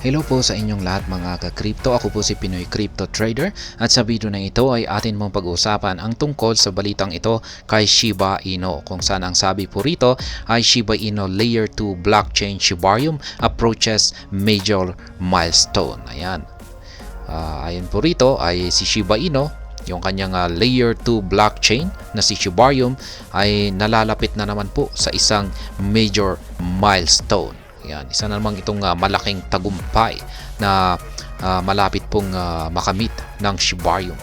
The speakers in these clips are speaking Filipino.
Hello po sa inyong lahat mga ka-crypto. Ako po si Pinoy Crypto Trader at sa video na ito ay atin mong pag-uusapan ang tungkol sa balitang ito kay Shiba Inu, kung saan ang sabi po rito ay Shiba Inu Layer 2 Blockchain Shibarium approaches major milestone. Ayan. Ayon po rito ay si Shiba Inu, yung kanyang Layer 2 blockchain na si Shibarium ay nalalapit na naman po sa isang major milestone. Yan, isa na namang itong malaking tagumpay na malapit pong makamit ng Shibarium.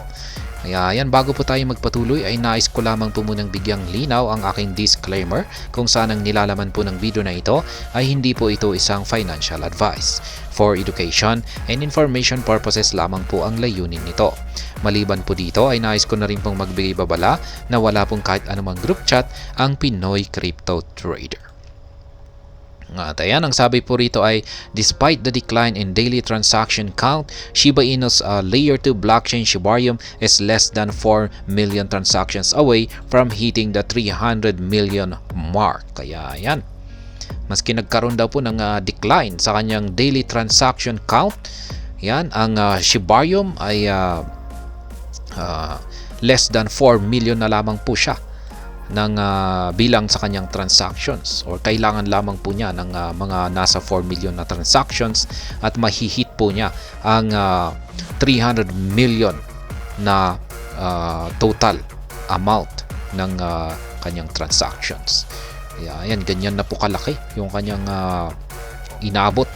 Kaya yan, bago po tayo magpatuloy ay nais ko lamang po munang bigyang linaw ang aking disclaimer kung saan ang nilalaman po ng video na ito ay hindi po ito isang financial advice. For education and information purposes lamang po ang layunin nito. Maliban po dito ay nais ko na rin pong magbigay babala na wala pong kahit anumang group chat ang Pinoy Crypto Trader. At ayan, ang sabi po rito ay despite the decline in daily transaction count, Shiba Inu's Layer 2 blockchain Shibarium is less than 4 million transactions away from hitting the 300 million mark. Kaya ayan, maski nagkaroon daw po ng decline sa kanyang daily transaction count, yan, ang Shibarium ay less than 4 million na lamang po siya ng bilang sa kanyang transactions, or kailangan lamang po niya ng mga nasa 4 million na transactions at mahihit po niya ang 300 million na total amount ng kanyang transactions. Kaya ayan, ganyan na po kalaki yung kanyang inabot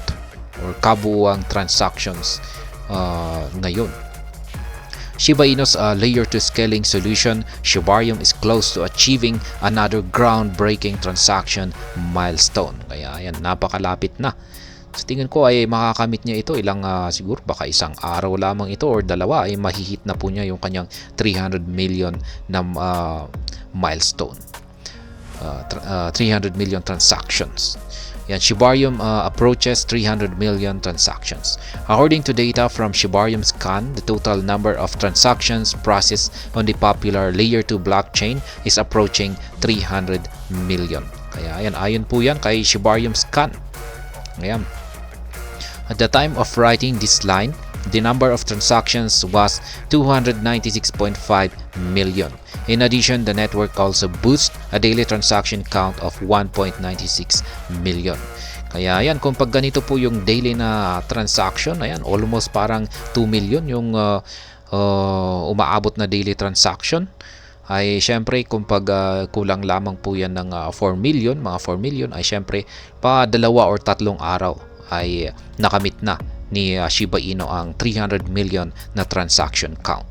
or kabuuang transactions ngayon. Shiba Inu's Layer 2 scaling solution, Shibarium, is close to achieving another groundbreaking transaction milestone. Kaya ayan, napakalapit na. Sa tingin ko ay makakamit niya ito ilang siguro baka isang araw lamang ito or dalawa ay mahihit na po niya yung kanyang 300 million na milestone. 300 million transactions. Yan, Shibarium approaches 300 million transactions. According to data from Shibarium Scan, the total number of transactions processed on the popular Layer 2 blockchain is approaching 300 million. Kaya ayan, ayon po yan kay Shibarium Scan. Ayan. At the time of writing this line, the number of transactions was 296.5 million. In addition, the network also boosts a daily transaction count of 1.96 million. Kaya yan, kung pag ganito po yung daily na transaction, ayan, almost parang 2 million yung umaabot na daily transaction. Ay syempre kung pag kulang lamang po yan ng 4 million, mga 4 million, ay syempre pa 2 or 3 araw ay nakamit na ni Shiba Inu ang 300 million na transaction count.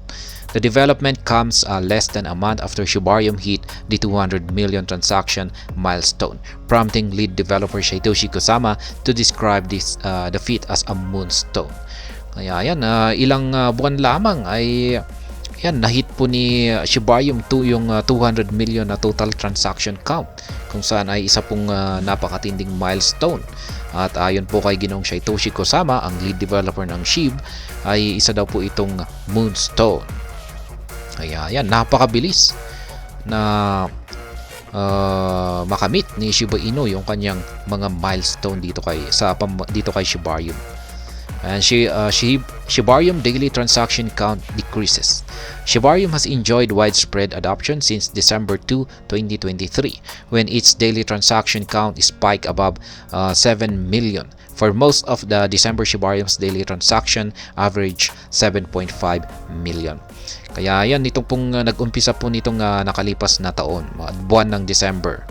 The development comes less than a month after Shibarium hit the 200 million transaction milestone, prompting lead developer Satoshi Kusama to describe this the feat as a moonstone. Kaya yan, ilang buwan lamang ay yan, nahit po ni Shibarium yung 200 million na total transaction count, kung saan ay isa pong napakatinding milestone. At ayon po kay Ginoong Satoshi Kusama, ang lead developer ng SHIB, ay isa daw po itong moonstone. Kaya yan, napakabilis na makamit ni Shiba Inu yung kanyang mga milestone dito kay Shibarium. And Shibarium daily transaction count decreases. Shibarium has enjoyed widespread adoption since December 2, 2023, when its daily transaction count spiked above 7 million. For most of the December, Shibarium's daily transaction average 7.5 million. Kaya yan, nitong pong nag-umpisa po nitong nakalipas na taon, buwan ng December.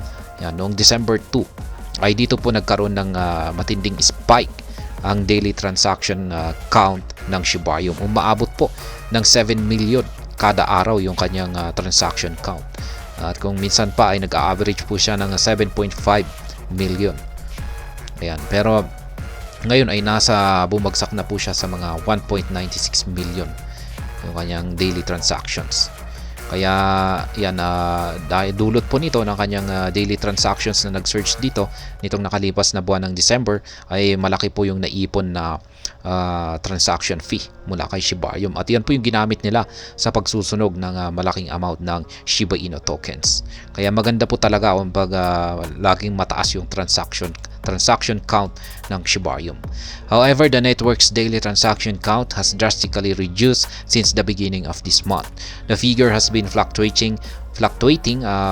Yan, noong December 2 ay dito po nagkaroon ng matinding spike ang daily transaction count ng Shibarium. Umaabot po ng 7 million kada araw yung kanyang transaction count. At kung minsan pa ay nag-average po siya ng 7.5 million. Ayan, pero ngayon ay bumagsak na po siya sa mga 1.96 million yung kanyang daily transactions. Kaya yan, dulot po nito ng kanyang daily transactions na nag-surge dito nitong nakalipas na buwan ng December ay malaki po yung naipon na transaction fee mula kay Shibarium. At yan po yung ginamit nila sa pagsusunog ng malaking amount ng Shiba Inu tokens. Kaya maganda po talaga kung pag laging mataas yung transaction transaction count ng Shibarium. However, the network's daily transaction count has drastically reduced since the beginning of this month. The figure has been fluctuating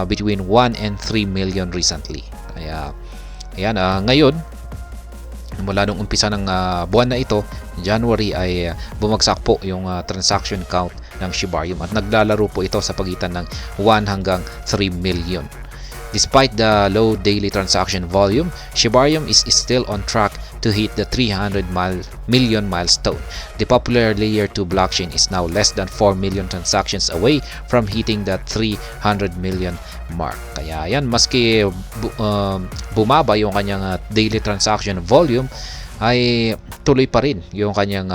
between 1 and 3 million recently. Kaya ayan, ngayon mula nung umpisa ng buwan na ito, January, ay bumagsak po yung transaction count ng Shibarium at naglalaro po ito sa pagitan ng 1 hanggang 3 million. Despite the low daily transaction volume, Shibarium is still on track to hit the 300 million milestone. The popular Layer 2 blockchain is now less than 4 million transactions away from hitting the 300 million mark. Kaya yan, maski bumaba yung kanyang daily transaction volume, ay tuloy pa rin yung kanyang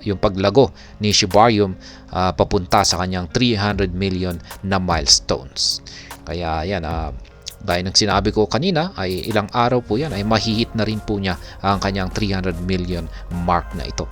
yung paglago ni Shibarium papunta sa kanyang 300 million na milestones. Kaya yan, gaya ng sinabi ko kanina, ay ilang araw po yan ay mahihit na rin po niya ang kanyang 300 million mark na ito.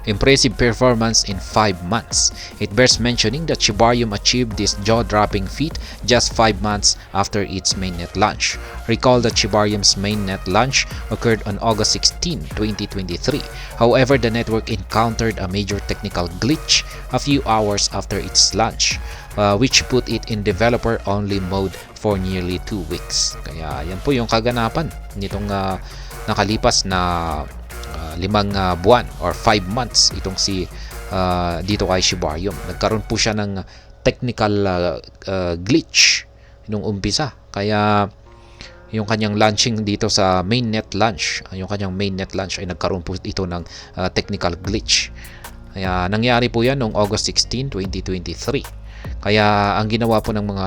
Impressive performance in 5 months. It bears mentioning that Shibarium achieved this jaw-dropping feat just 5 months after its mainnet launch. Recall that Shibarium's mainnet launch occurred on August 16, 2023. However, the network encountered a major technical glitch a few hours after its launch, which put it in developer-only mode for nearly 2 weeks. Kaya yan po yung kaganapan nitong nakalipas na 5 buwan or 5 months itong si dito kay Shibarium. Nagkaroon po siya ng technical glitch nung umpisa. Kaya yung kanyang launching dito sa mainnet launch, ay nagkaroon po ito ng technical glitch. Kaya nangyari po yan noong August 16, 2023. Kaya ang ginawa po ng mga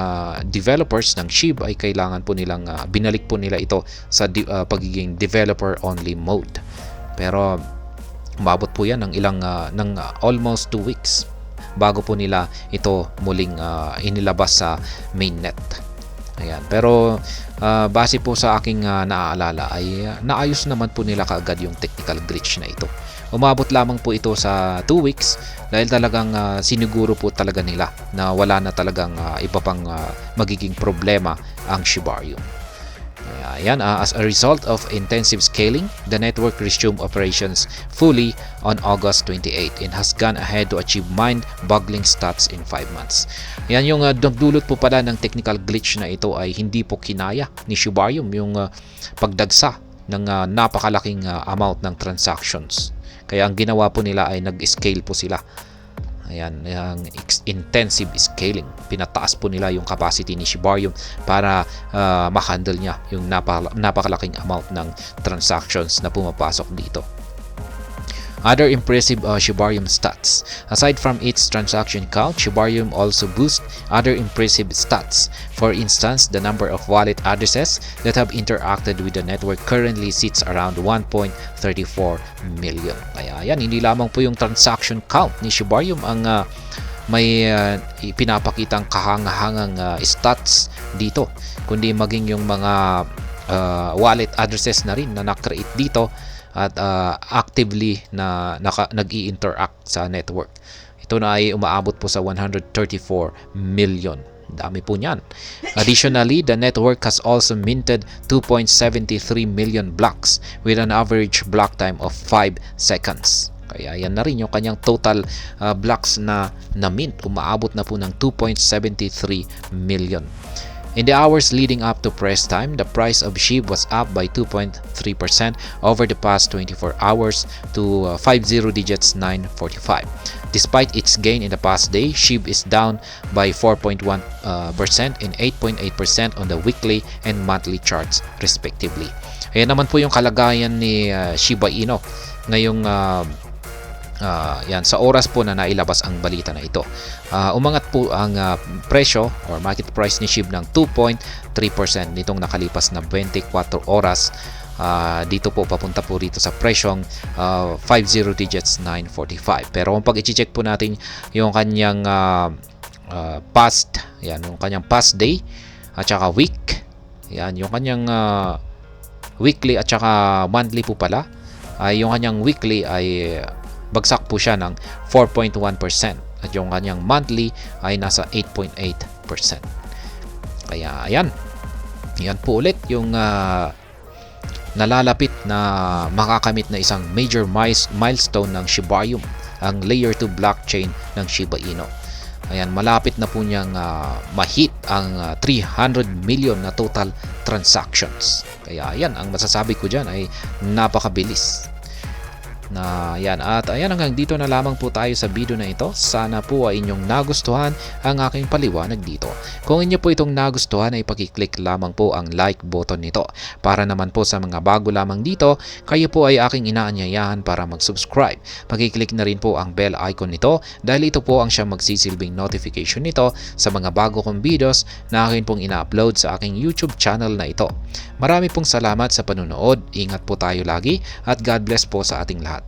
developers ng SHIB ay kailangan po nilang binalik po nila ito sa pagiging developer only mode. Pero umabot po yan ng almost 2 weeks bago po nila ito muling inilabas sa mainnet. Ayan. Pero base po sa aking naaalala ay naayos naman po nila kaagad yung technical glitch na ito. Umabot lamang po ito sa 2 weeks dahil talagang siniguro po talaga nila na wala na talagang iba pang magiging problema ang Shibarium. Ayan, as a result of intensive scaling, the network resumed operations fully on August 28 and has gone ahead to achieve mind-boggling stats in 5 months. Ayan, yung dulot po pala ng technical glitch na ito ay hindi po kinaya ni Shibarium yung pagdagsa ng napakalaking amount ng transactions. Kaya ang ginawa po nila ay nag-scale po sila. Ayan, yung intensive scaling. Pinataas po nila yung capacity ni Shibarium para ma-handle niya yung napakalaking amount ng transactions na pumapasok dito. Other impressive Shibarium stats. Aside from its transaction count, Shibarium also boosts other impressive stats. For instance, the number of wallet addresses that have interacted with the network currently sits around 1.34 million. Kaya yan, hindi lamang po yung transaction count ni Shibarium ang may pinapakitang kahangahangang stats dito, kundi maging yung mga wallet addresses na rin na na-create dito at actively na nag-i-interact sa network. Ito na ay umaabot po sa 134 million. Dami po niyan. Additionally, the network has also minted 2.73 million blocks with an average block time of 5 seconds. Kaya yan na rin yung kanyang total blocks na mint. Umaabot na po ng 2.73 million. In the hours leading up to press time, the price of SHIB was up by 2.3% over the past 24 hours to 50 digits 945. Despite its gain in the past day, SHIB is down by 4.1% and 8.8% on the weekly and monthly charts respectively. Ayan naman po yung kalagayan ni Shiba Inu ngayong yan, sa oras po na nailabas ang balita na ito. Umangat po ang presyo or market price ni SHIB ng 2.3% nitong nakalipas na 24 oras. Dito po papunta po rito sa presyong 50 digits 945. Pero kung pag i-check po natin yung kanyang past day at saka week, yan yung kanyang weekly at saka monthly po pala, ay yung kanyang weekly ay bagsak po siya ng 4.1% at yung kanyang monthly ay nasa 8.8%. Kaya ayan po ulit yung nalalapit na makakamit na isang major milestone ng Shibarium, ang Layer 2 blockchain ng Shiba Inu. Ayan, malapit na po niyang ma-hit ang 300 million na total transactions. Kaya ayan, ang masasabi ko dyan ay napakabilis. Na yan, at ayan, hanggang dito na lamang po tayo sa video na ito. Sana po ay inyong nagustuhan ang aking paliwanag dito. Kung inyo po itong nagustuhan ay pakiclick lamang po ang like button nito. Para naman po sa mga bago lamang dito, kayo po ay aking inaanyayahan para mag-subscribe. Pakiclick na rin po ang bell icon nito dahil ito po ang siyang magsisilbing notification nito sa mga bago kong videos na akin pong ina-upload sa aking YouTube channel na ito. Marami pong salamat sa panunood. Ingat po tayo lagi at God bless po sa ating lahat.